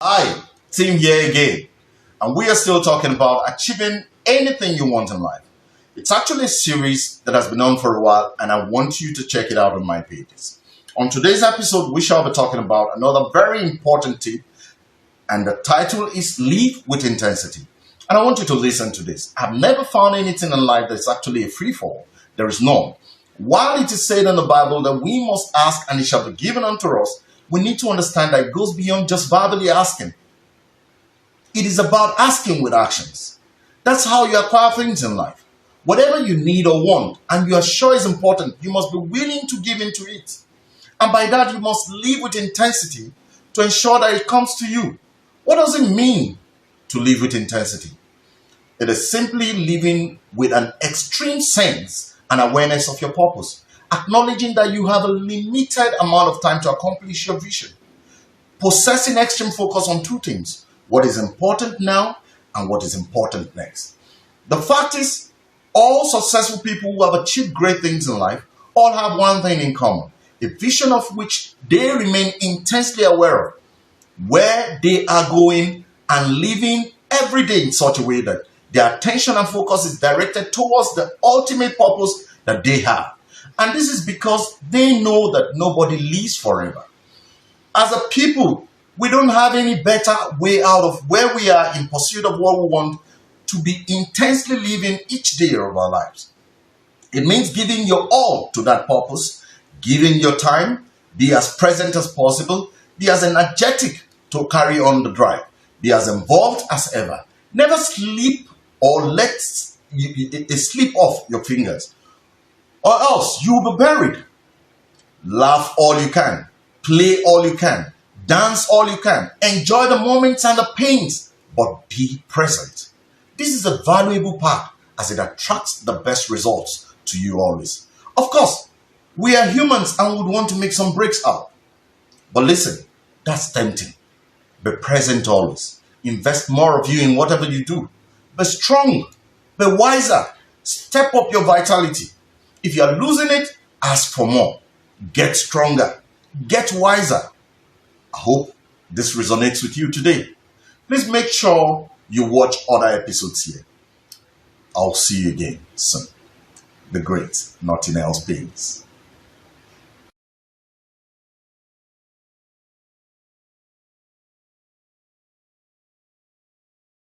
Hi, team here again, and we are still talking about achieving anything you want in life. It's actually a series that has been on for a while, and I want you to check it out on my pages. On today's episode, we shall be talking about another very important tip, and the title is Live with Intensity. And I want you to listen to this. I've never found anything in life that's actually a free-for-all. There is none. While it is said in the Bible that we must ask and it shall be given unto us, we need to understand that it goes beyond just verbally asking. It is about asking with actions. That's how you acquire things in life. Whatever you need or want and you are sure is important, you must be willing to give into it. And by that, you must live with intensity to ensure that it comes to you. What does it mean to live with intensity? It is simply living with an extreme sense and awareness of your purpose, acknowledging that you have a limited amount of time to accomplish your vision, possessing extreme focus on two things: what is important now and what is important next. The fact is, all successful people who have achieved great things in life all have one thing in common: a vision of which they remain intensely aware of, where they are going and living every day in such a way that their attention and focus is directed towards the ultimate purpose that they have. And this is because they know that nobody lives forever. As a people, we don't have any better way out of where we are in pursuit of what we want to be intensely living each day of our lives. It means giving your all to that purpose, giving your time, be as present as possible, be as energetic to carry on the drive, be as involved as ever. Never sleep or let it slip off your fingers, or else you will be buried. Laugh all you can, play all you can, dance all you can, enjoy the moments and the pains, but be present. This is a valuable part as it attracts the best results to you always. Of course, we are humans and would want to make some breaks out. But listen, that's tempting. Be present always. Invest more of you in whatever you do. Be strong. Be wiser. Step up your vitality. If you are losing it, ask for more. Get stronger. Get wiser. I hope this resonates with you today. Please make sure you watch other episodes here. I'll see you again soon. The great, nothing else pays.